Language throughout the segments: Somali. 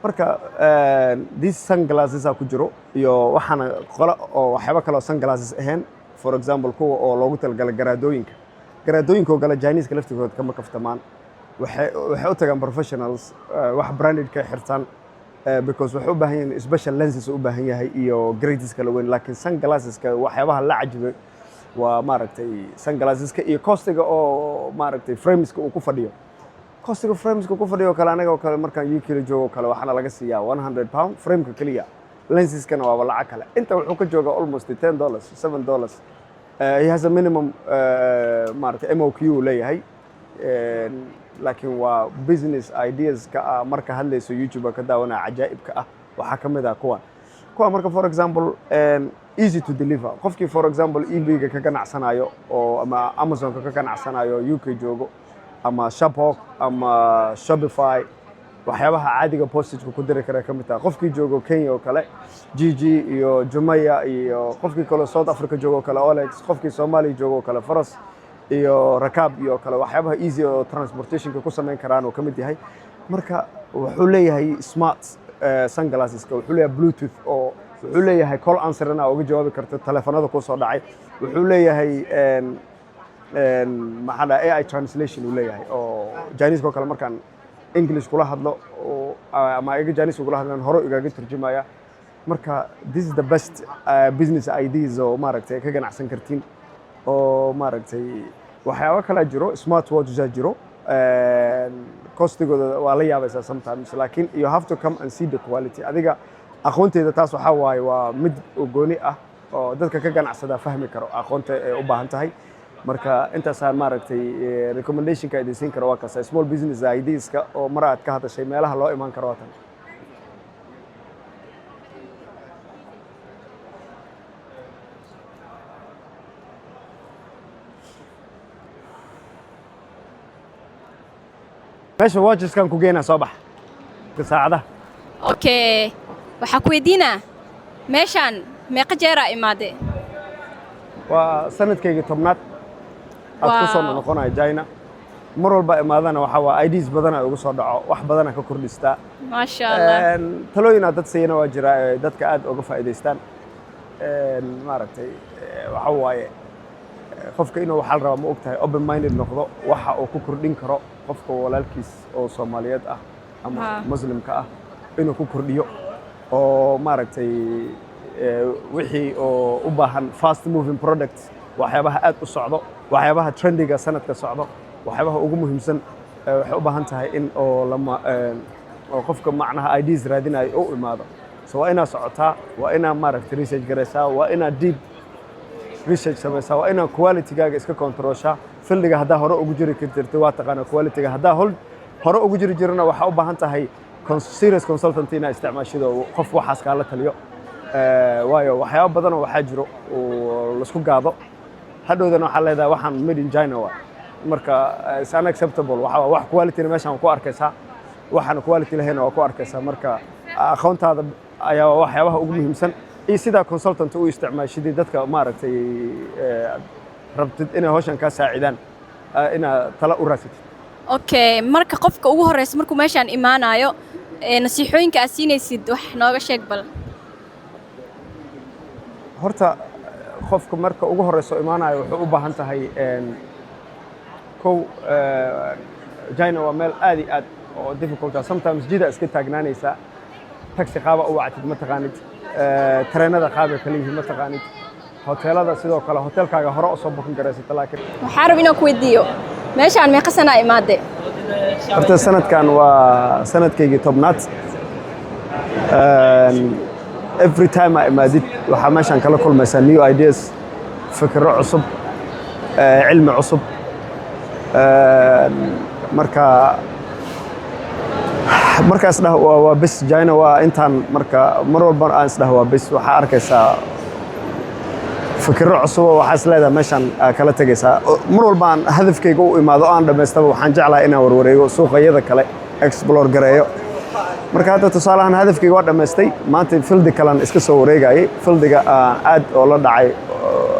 marka these sunglasses ku jiro iyo waxaana qola oo waxyaabo kale oo sunglasses ahayn for example kuwa oo loogu talagalay garaadooyinka oo kale Chinese-ka laftigooda kama kaftamaan waxay u tagaan professionals wax branded ka xirtaan because waxay u baahan yihiin special lenses u baahan yahay iyo grades kala weyn laakiin sunglasses-ka waxyaabaha la cajibay waa maaragtay sunglasses-ka iyo costiga oo maaragtay frames-ka uu ku fadhiyo costiga frames-ka ku fadhiyo kale anaga oo kale markaan UK joogo kale waxaana laga siiyaa 100 pound frame-ka kaliya lenses-kana waa lacag kale inta wuxuu ka joogaa almost $10 $7 he has a minimum maaragtay MOQ leeyahay laakiin waa business ideas ka marka hadlayso YouTube ka daawana cajaa'ibka ah waxa kamid ah kuwa marka for example easy to deliver qofkii for example eBay-ga ka ganacsanayo oo ama Amazon-ka ka ganacsanayo UK joogo ama Shophawk ama Shopify waxyaabaha caadiga postage ku diri kara kamid ah qofkii joogo Kenya oo kale GG iyo Jumaya iyo qofkii kale South Africa joogo kale Olex qofkii Soomaaliya joogo kale Faras iyo Rakaab iyo kale waxyaabaha easy oo transportation-ka ku sameyn karaan oo kamid yahay marka wuxuu leeyahay smart sunglasses-ka wuxuu leeyahay Bluetooth oo wuxuu leeyahay call answer-na uga jawaabi karto telefoonada ku soo dhacay wuxuu leeyahay maxaa AI translation uu leeyahay oo Chinese-ka kale markaan English kula hadlo ama ayaga Chinese kula hadlaan hore igaga turjumaya marka this is the best business ideas oo maaragtay ka ganacsan kartiin oo maaragtay waxyaabo kala jiro smart watches jiro costigooda waa la yaabaysaa sometimes laakiin you have to come and see the quality adiga aqoonteeda taas waxa waaye waa mid gooni ah oo dadka ka ganacsada fahmi karo aqoonta ay u baahan tahay marka intaas aan maaragtay recommendation-ka ay siin karo waa kaas small business ideas-ka oo mar aad ka hadashay meelaha loo iman karo tan meesha watches-kan ku geena soo bax saacada okay waxa ku weydiinaa meeshan meeqa jeer imaade waa sanadkayga 10aad aad ku soo noqonay China mar walba imaadana waxa waa IDs badan ay ugu soo dhaco wax badan ka kordhista ma sha Allah talooyina dad sayna waa jira dadka aad uga faa'iideystaan maaragtay waxa waaye qofka inuu waxa la rabaa ma ogtahay open minded noqdo waxa uu ku kordhin karo qofka walaalkiis oo Soomaaliyeed ah ama muslimka ah inuu ku kordhiyo oo maaragtay wixii oo u baahan fast moving products waxyaabaha aad u socdo waxyaabaha trendiga sanadka socdo waxyaabaha ugu muhiimsan waxay u baahan tahay in oo lama oo qofka macnaha IDs raadinayo oo imaado waa inaa socotaa waa inaa maaragtay research garaysaa waa inaa deep research samaysaa waa inaa quality-gaaga iska controlshaa fildiga haddaa hore ugu jiri kartid waa taqaanaa quality-ga haddaa hore ugu jiri jirana waxa u baahan tahay serious consultant inaa isticmaashido qof waxaas kaala taliyo waayo waxyaabo badan oo waxaa jiro oo la isku gaado hadhowdana waxaa leedahay waxaan made in China waa marka is unacceptable wax quality-na meeshaan ku arkaysaa waxaan quality lahayn oo ku arkaysaa marka aqoontaada ayaa waxyaabaha ugu muhiimsan iyo sida consultant uu isticmaashidii dadka maaragtay rabtid inay hawshan ka saacidaan ina tala u raasatid okay marka qofka ugu horeysa markuu meeshaan imaanayo nasiixooyinka aad siinaysid wax nooga sheeg bal horta qofka marka ugu horeyso imaanayo wuxuu u baahan tahay China waa meel aad iyo aad oo difficult sometimes jida iska taagnaanaysa taxi qaaba u wactid ma taqaanid tareenada qaaba kaliya ma taqaanid hoteelada sidoo kale hotelkaaga hore u soo bookin gareysata laakiin waxaan rabaa inaan ku weydiiyo meeshaan meeqa sana imaade horta sanadkan waa sanadkaygii 10aad every time I imaadid waxa meeshaan kala kulmaysaa new ideas fikirro cusub cilmi cusub markaas waa bes China waa intaan marka mar walba aan isdhaho waa bes waxa arkaysaa fikirro cusub waxa isleedahay meeshaan kala tagaysaa mar walba aan hadafkayga u imaado aan dhameystaba waxaan jeclahay inaan warwareego suuqyada kale explore gareeyo marka hadda tusaalahan hadafkayga waa dhameystay maanta fildi kalan iska soo wareegayay fildiga aad oo la dhacay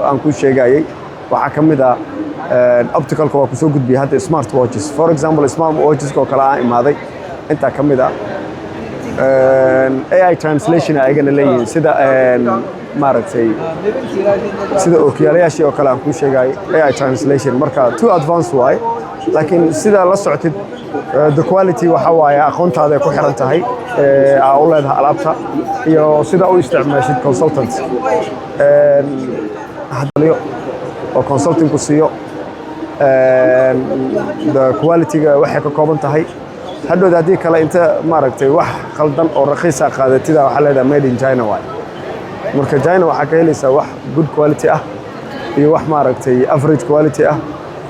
aan ku sheegayay waxa kamid ah opticalka waa ku soo gudbiyay hadda smart watches for example smart watches oo kala aan imaaday inta kamid ah AI translation ayagana leeyihiin sida maaragtay sida ookiyaalayaashii oo kale aan kuu sheegay AI translation marka too advanced waay laakiin sida la socotid the quality waxa waaye aqoontaada ku xiran tahay aa u leedahay alaabta iyo sida u isticmaashid consultant hadaliyo oo consulting ku siiyo the quality-ga waxay ka kooban tahay hadhood haddii kale inta maaragtay wax qaldan oo raqiisa qaadatida waxa leedahay made in China waay marka China waxa ka helaysaa wax good quality ah iyo wax maaragtay average quality ah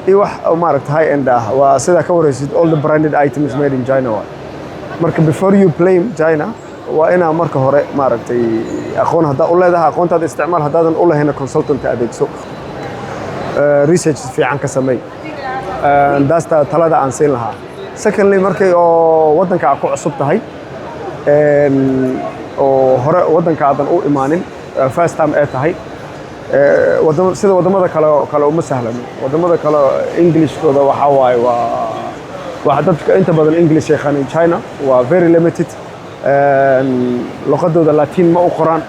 iyo wax maaragtay high end ah waa sida ka waraysid all the branded items made in China waay marka before you blame China waa inaa marka hore maaragtay aqoon hadda u leedahay aqoontaada isticmaal haddaadan u lahayn consultant adeegso research fiican ka sameey daasta talada aan siin lahaa secondly markay oo wadanka ku cusub tahay oo hore wadanka aadan u imaanin first time ay tahay sida wadamada kale uma sahlano wadamada kale Englishkooda waxa waaye waa dadka inta badan English yaqaan China waa very limited luqadooda Latin ma u qoraan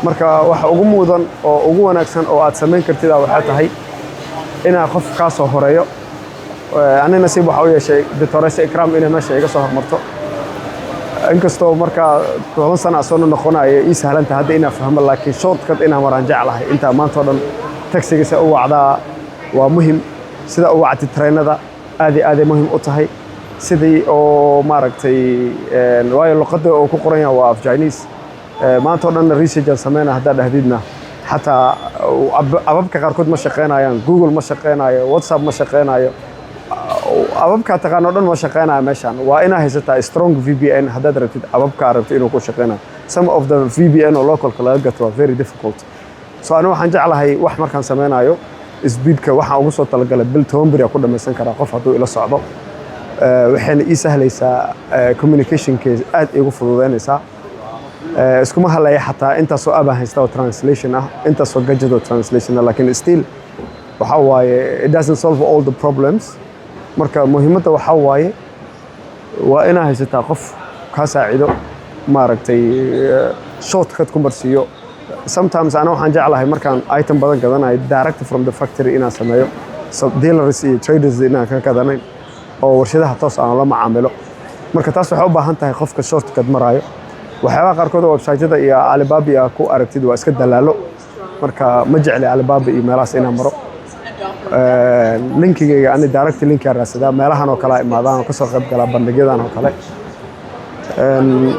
marka waxa ugu mudan oo ugu wanaagsan oo aad sameyn kartid waxa tahay inaa qof ka soo horeeyo أنا نصيب وحوي شيء دكتورة إكرام إنها ماشية يقص مرته إنك استو مركا كل سنة أصلا نخونا يسهل أنت هذا إنا فهم لكن شورت كت إنها مرانجع لها أنت ما تقدر تكسي سأو عدا ومهم سيدا أو عد الترين هذا هذا مهم أطهي سيدي أو ماركتي نوايا اللقطة أو كقرية وأفجانيس ما تقدر نريسج سمينا هذا هديدنا حتى أبابك غاركود ما شقينا يعني جوجل ما شقينا واتساب ما شقينا أبابك تقانون ما شقينا ماشان وأنا هزتا strong VPN هذا درتي أبابك عرفت إنه كل شقينا some of the VPN or local كلاجات were very difficult so أنا وحنجع على هاي وحمر كان سمينا أيو سبيد كوحنا وصل تلقى بلت هم بري أقول مثلا كرا قف هذو إلى الصعدة وحين يسهل يسا communication case أد يقفوا ذين يسا اسكو ما هلا حتى أنت سو أبا هيستوى translation أنت سو جدّو translation لكن still وحواي it doesn't solve all the problems marka muhiimadda waxa waaye waa inaa haysataa qof ka saacido maaragtay shortcut ku marsiyo sometimes ana waxaan jeclahay markaan item badan gadanayo direct from the factory inaan sameeyo so dealers iyo traders inaan ka gadanayn oo warshadaha toos aan la macaamilo marka taas waxay u baahan tahay qofka shortcut marayo waxyaaba qaarkood website-yada iyo Alibaba ku aragtid waa iska dalaalo marka ma jecli Alibaba iyo meelahaas inaan maro linkiga ani direct link raasada meelahan oo kala imaadaan oo ka soo qayb gala bandhigyadan oo kale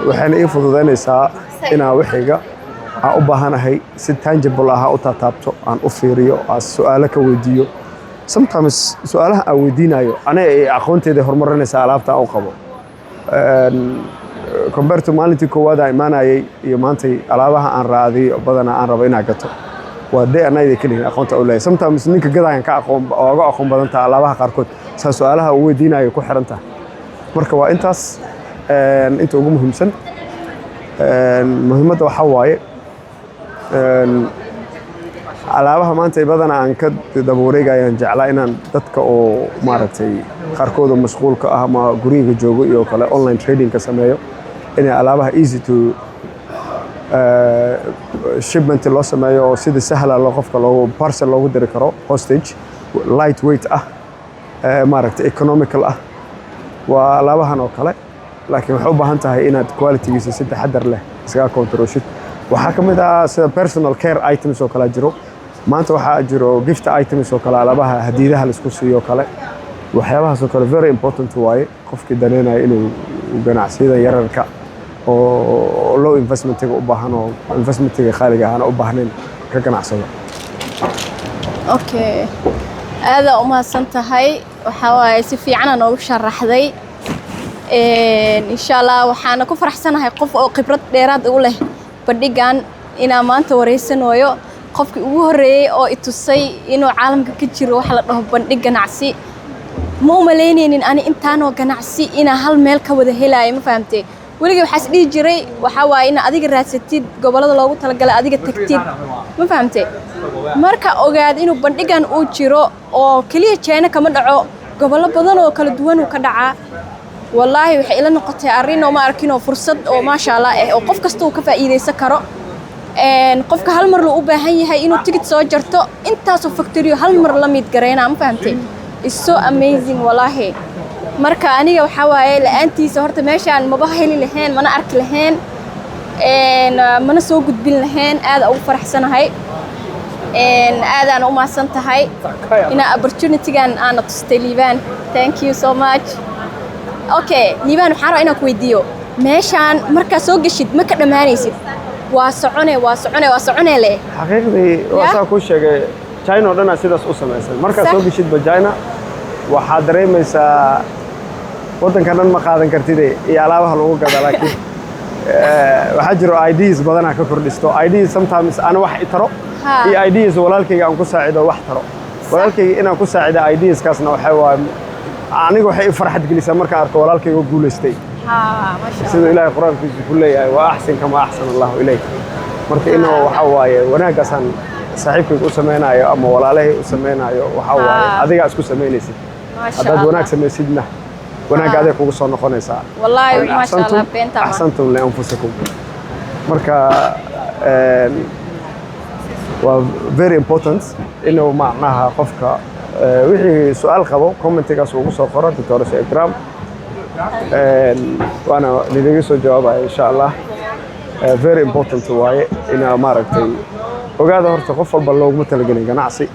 waxaan ii fududeynaysaa inaa wixiga aan u baahanahay si tangible ah u taabto aan u fiiriyo aan su'aalo ka weydiiyo sometimes su'aalaha aan weydiinayo ana aqoonteeda horumarinaysa alaabta aan qabo compared to maalintii koowaad aan imaanayay iyo maantay alaabaha aan raadiyo badana aan rabo inaan gato وده أنا إذا كلين أخونت أولي sometimes نيك جدا كأخون أو أخون بدن تعال الله قاركود سؤالها هو دينا يكون حرنته مركوا أنتاس أنتوا مهم سن مهمة وحواي alaabaha maanta ay badan aan ka daboreegayaan jeclaayna dadka oo maaragtay qaarkood mashquulka ah ama guriga joogo iyo kale online trading ka sameeyo inay alaabaha easy to shipment loo sameeyo oo sida sahla loo qofka loo parcel loogu diri karo hostage lightweight ah maaragtay economical ah waa alaabahan oo kale laakiin waxa u baahan tahay inaad quality-giisa si taxadar leh iska controlshid waxa kamid ah sida personal care items oo kala jiro maanta waxa jiro gift items oo kala alaabaha hadiidaha la isku siiyo kale waxyaabahaas oo kale very important waaye qofkii daneenaya inuu ganacsiyada yararka oo low investment-ga u baahan oo investment-ga qaaliga ah u baahnayn ka ganacsado okay aada u mahadsan tahay waxa waaye si fiican aan ugu sharaxday insha Allah waxaan ku faraxsanahay qof oo khibrad dheeraad u leh bandhigan inaan maanta wareysanayo qofkii ugu horeeyay oo i tusay inuu caalamka ka jiro wax la dhaho bandhig ganacsi ma u maleynaynin ani intaan oo ganacsi ina hal meel ka wada helaayo ma fahamtay waliga waxa isdhihi jiray waxa waaye in adiga raadsatid gobolada loogu talagalay adiga tagtid ma fahamtay marka ogaad inuu bandhigan uu jiro oo kaliya China kama dhaco gobolo badan oo kala duwan uu ka dhacaa والله waxay ila noqotay arrin oo ma arkin oo fursad oo ma sha Allah oo qof kasta uu ka faa'iideysan karo qofka hal mar loo u baahan yahay inuu ticket soo jarto intaas oo factory hal mar la mid gareena ma fahantay is so amazing wallahi marka aniga waxa waaye la'aantiisa horta meeshaan ma baheli lahayn mana arki lahayn mana soo gudbin lahayn aad ugu faraxsanahay aadaan u maasan tahay ina opportunity-gan aan tustay Liibaan thank you so much okay Liibaan waxaan rabaa inaan ku weydiiyo meeshaan marka soo gashid ma ka dhamaanaysid waa socone leh xaqiiqdii waxa ku sheegay China oo dhan sidaas u sameeyay marka soo gashid China waxa dareemaysaa wadankan dhan ma qaadan kartid iyo alaabaha lagu gado laakiin waxa jiro IDs badan ka kordhisto IDs sometimes ana wax itaro iyo IDs walaalkayga aan ku saacido wax taro walaalkayga inaan ku saacido IDs kaasna waxa waa aniga waxay farxad gelisay marka arko walaalkayga guuleystay ما شاء الله sida Ilaahay quraankiisa ku leeyahay waa ahsan kama ahsan Allah ilayk marka inuu waxa waaye wanaagasan saaxiibkayga u sameeynayo ama walaalahay u sameeynayo waxa waaye adiga isku sameeynaysid haddaad wanaag sameeysidna wanaag adeeg kugu soo noqonaysaa wallahi ma sha Allah beenta ahsantum li anfusikum marka waa very important inuu macnaha qofka wixii su'aal qabo commentigaas ugu soo qoro Dr. Ikram وانا اللي سoo jawaabay insha Allah very important waaye ina maaragtay ogaada horta qof walba loogu talagalay ganacsi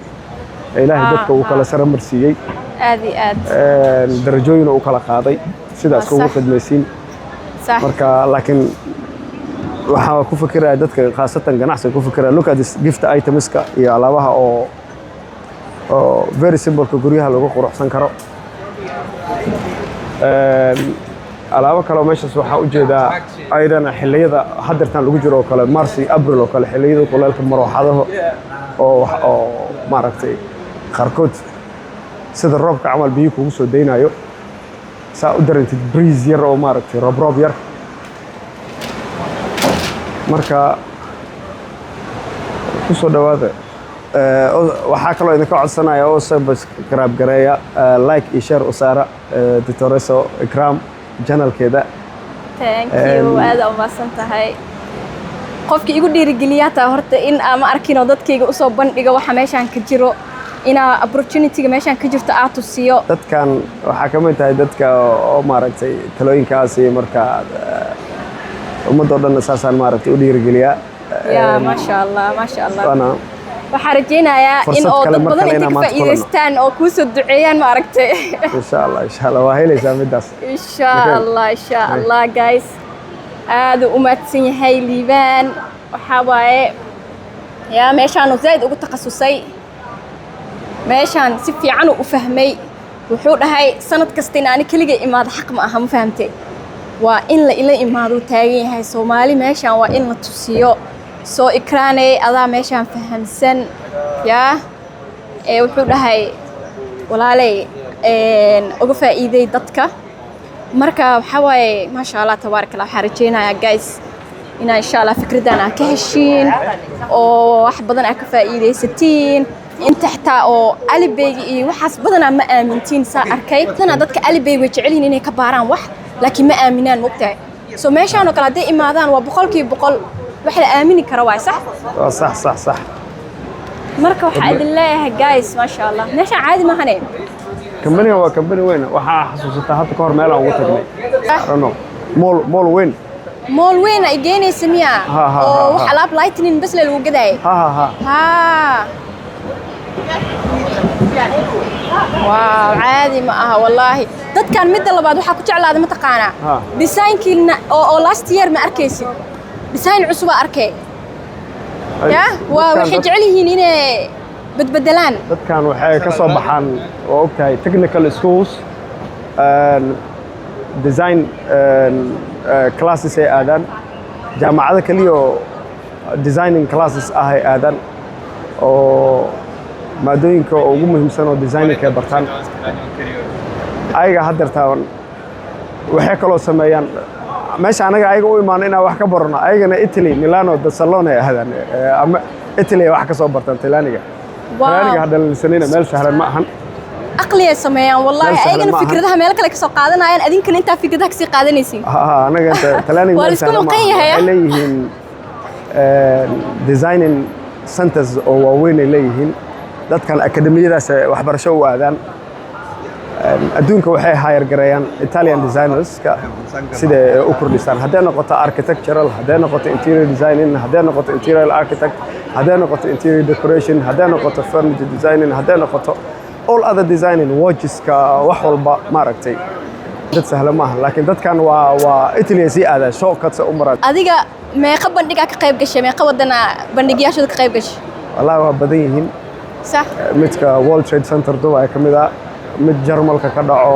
ilaahay dadka uu kala sare marsiiyay aad darajooyin uu kala qaaday sidaas ugu khidmaysiin marka laakiin waxa ku fikiraa dadka khaasatan ganacsiga ku fikiraa look at this gift items-ka iyo alaabaha oo very simple ka guryaha lagu quruxsan karo alaabo kale meeshaas waxa u jeedaa ayadana xilliyada hadartan lagu jiro kale March April oo kale xilliyada kuleelka marwaxadaha oo maaragtay qarkood sida roobka amal biyo kugu soo deynayo saa u darantid breeze yar oo maaragtay roob yar marka ku soo dhawaada waxaa kaloo idinka codsanaya oo subscribe gareeya like iyo share u saara Dr. Ikram channelkeeda thank you aad u maasan tahay qofkii igu dhiirigeliyaa taa horta in aan ma arkin oo dadkayga u soo bandhigo waxa meeshaan ka jiro ina opportunity-ga meeshaan ka jirto aad tusiyo dadkan waxa ka mid tahay dadka oo maaragtay talooyinkaasi marka ummadoo dhan saasaan maaragtay u dhiirigeliyaa ya ma sha Allah waxaan rajeynayaa in oo dad badan inta ka faa'iideystaan oo ku soo duceeyaan ma aragtay insha Allah waa helaysaa midaas insha Allah guys aad u maadsan yahay Liibaan waxa waaye ya meeshaan oo zaid ugu takhasusay meeshaan si fiican u fahmay wuxuu dhahay sanad kasta in aan kaliya imaado xaq ma aha ma fahamtay waa in la ila imaado taagan yahay Soomaali meeshaan waa in la tusiyo soo ikraanay adaa meeshaan fahamsan ya wuxuu dhahay walaalay uga faa'iiday dadka marka waxa waaye ma sha Allah tabarakallah waxaan rajeynayaa guys ina insha Allah fikradan ka heshiin oo wax badan ka faa'iideysatiin inta xitaa oo alibeyga iyo waxaas badan ma aamintiin saa arkay tana dadka alibeyga way jecel yihiin inay ka baaraan wax laakiin ma aaminaan mogtahay soo meeshaan oo kala day imaadaan waa 100% waxa la aamini karo waa صح marka waxa idin leeyahay guys ma sha Allah meesha caadi ma haneen كمباني waa كمباني weyn waxa xasuusata hadda ka hor meel aan ugu tagnay rano mall weyn ay geenaysa miya oo wax alaab lightning bas la lagu gaday ha waaw caadi ma aha wallahi dadkan mid labaad waxa ku jeclaada ma taqaana design-kiina oo last year ma arkaysid design cusub arkay ya waa waxay jecel yihiin inay بدلان dadkan waxay ka soo baxaan oo ogtahay technical schools design classes ay aadaan jaamacada kaliya designing classes ah ay aadaan oo maadooyinka ugu muhiimsan oo designing ka bartaan ayaga hadartaan waxay kaloo sameeyaan meesha anaga ayaga u imaan inaan wax ka barano ayagana Italy Milano Barcelona ay aadaan ama Italy wax ka soo bartaan Talyaaniga Talyaaniga hadda la sanayna meel sahlan ma ahan aqliya sameeyaan wallahi ayagana fikradaha meel kale ka soo qaadanayaan adinkana inta fikradaha ka sii qaadanaysiin anaga talaanin waa isku maqan yahay ay leeyihiin designing centers oo waaweyn ay leeyihiin dadkan akademiyadaas waxbarasho u aadaan adduunka waxay hire gareeyaan Italian designers ka sida u kordhisaan haddii noqoto architectural haddii noqoto interior designing haddii noqoto interior architect haddii noqoto interior decoration haddii noqoto furniture designing haddii noqoto all other designing watches ka wax walba maaragtay dad sahlan maaha laakiin dadkan waa Italy si aada showkadsa u marad adiga meeqa bandhiga ka qayb gashay meeqa wadana bandhigyashooda ka qayb gashay wallahi waa badan yihiin صح midka World Trade Center Dubai kamid ah mid Jarmalka ka dhaco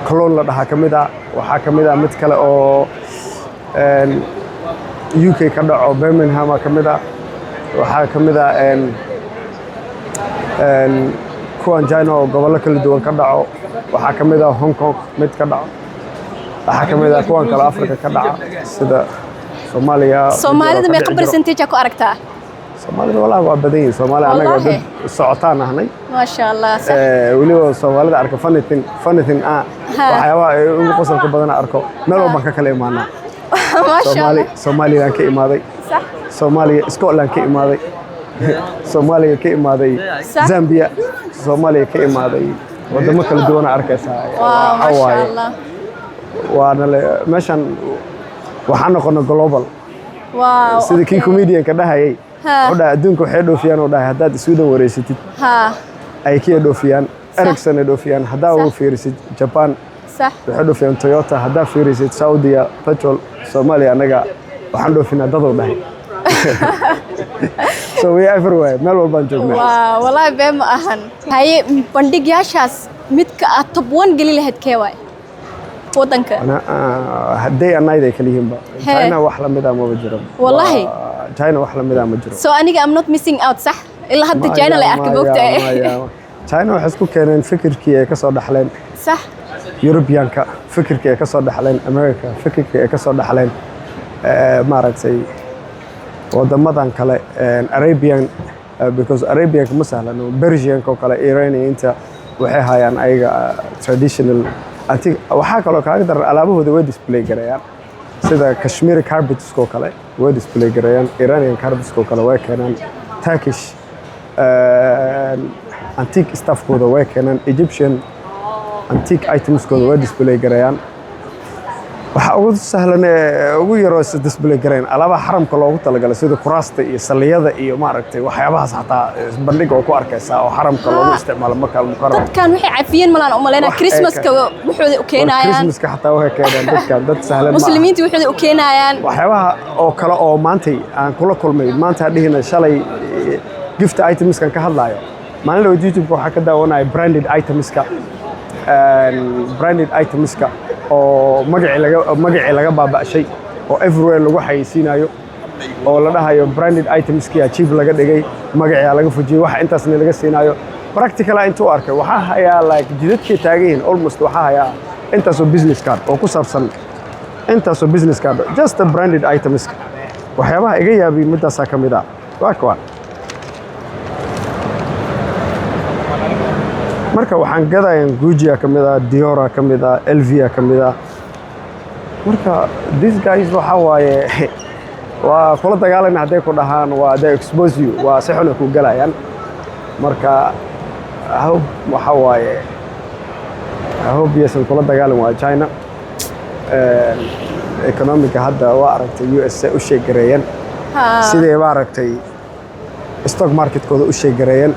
Cologne la dhaha kamid ah waxa kamid ah mid kale oo UK ka dhaco Birmingham kamid ah waxa kamid ah kuwan China oo gobollo kala duwan ka dhaco waxa kamid ah Hong Kong mid ka dhaco waxa kamid ah kuwan kale Afrika ka dhaca sida Soomaalida meeqa percentage ku aragtaa Soomaalida wallahi waa badan yihiin Soomaali anaga dad socotaan ahnay ma sha Allah waliba Soomaalida arka funny thing waxyaabo ay ugu qosolka badan arko meel walba ka kala imaanaa ma sha Allah Soomaaliland ka imaaday sax Soomaaliya Scotland ka imaaday Soomaaliya ka imaaday Zambia Soomaaliya ka imaaday wadamo kala duwan arkaysaa ma sha Allah waana meeshan waxaan noqonay global wow sidii kii comedian ka dhahayay oda adduunka waxay dhoofiyaan oo dhahay hadaad Sweden wareysatid ay kii dhoofiyaan Ericsson ay dhoofiyaan hadaa uu fiirisid Japan صح waxay dhoofiyaan Toyota hadaa fiirisid Saudi petrol Soomaaliya anaga waxaan dhoofinaa dad oo dhahay so we everywhere meel walba joognaa waa wallahi been ma ahan haye bandhigyashaas midka aad top 1 gali lahayd keeway wadanka haday anayda kalihiinba China wax la mid ah ma jiro wallahi China wax la mid ah ma jiro so aniga I'm not missing out صح illa hadda China la arkay bogta China waxa isku keeneen fikirkii ay ka soo dhaxleen صح Europeanka fikirkii ay ka soo dhaxleen America fikirkii ay ka soo dhaxleen maaragtay wadamadan kale Arabian because Arabian ma sahlan Persian ko kale Iranian waxay hayaan ayaga traditional anti waxa kale oo kaaga dar alaabahooda way display gareeyaan sida Kashmiri carpets ko kale way display gareeyaan Iranian carpets ko kale way keenaan Turkish antique stuff kooda way keenaan Egyptian antique items kooda way display gareeyaan waxa ugu sahlan ugu yaro display gareyn alaaba xaramka loogu talagalay sida kuraasta iyo saliyada iyo maaragtay waxyaabahaas xataa bandhiga oo ku arkaysa oo xaramka loogu isticmaalo marka muqarrab dadkan waxay cafiyeen malaan u maleena Christmaska wuxuu u keenayaan Christmaska xataa waxay keenayaan dadkan dad sahlan muslimiintu wuxuu u keenayaan waxyaabaha oo kale oo maanta aan kula kulmay maanta dhihina shalay gift items kan ka hadlayo maalin oo YouTube waxa ka daawanay branded items ka oo magacii laga baaba'shay oo everywhere lagu xayeysiinayo oo la dhahayo branded items ki cheap laga dhigay magacii laga fujiyay waxa intaasna laga siinayo practical intuu arkay waxa hayaa like jidadkii taageyn almost waxa hayaa intaasoo business card oo ku saabsan intaasoo business card just a branded items waxyaabaha iga yaabay midaas ka mid ah waa kuwa marka waxaan gadayaan Gucci kamid ah Dior kamid ah LV kamid ah marka these guys waxa waaye waa kula dagaalan haday ku dhahaan waa they expose you waa si xun ku galayaan marka waxa waaye yeesan kula dagaalan waa China economic hadda waa aragtay US u sheegareeyeen sidee waa aragtay stock market kooda u sheegareeyeen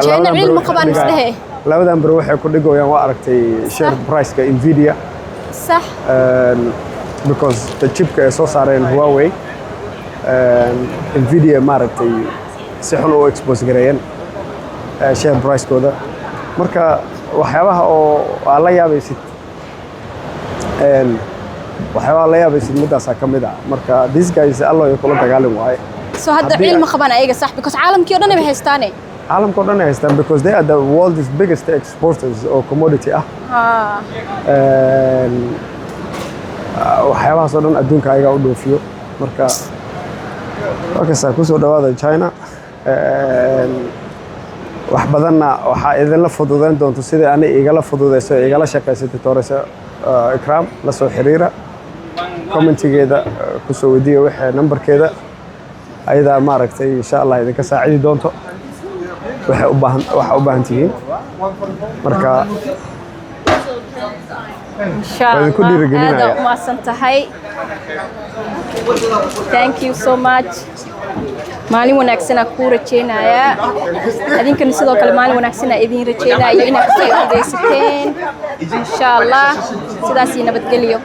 China cilmi qabaan isdhahay labadan baro waxay ku dhigayaan waa aragtay share price ka Nvidia صح because the chip ka soo saareen Huawei Nvidia maaragtay si xun u expose gareeyeen share price kooda marka waxyaabaha oo la yaabaysid waxyaabaha la yaabaysid midaas ka mid ah marka these guys allo ay kula dagaalan waaye so hadda cilmi qabaan ayaga صح because caalamkii oo dhan ay haystaanay caalamka oo dhan ay haystaan because they are the world's biggest exporters of commodity waxyaabahaas oo dhan adduunka ayaga u dhoofiyo marka waa kasta ku soo dhawaada China wax badanna waxaa idinla fududeyn doonto sidii ani igala fududeyso igala shaqaysay tutoresa Ikram la soo xiriira commentigeeda ku soo weydiiyo waxa numberkeeda ayada maaragtay insha Allah idinka saacidi doonto waxa u baahan tihiin marka insha Allah aad ma santahay thank you so much maalin wanaagsan ku rajeenaya adinkana sidoo kale maalin wanaagsan idin rajeenayo inaad ka faa'iideysateen insha Allah sidaas nabadgelyo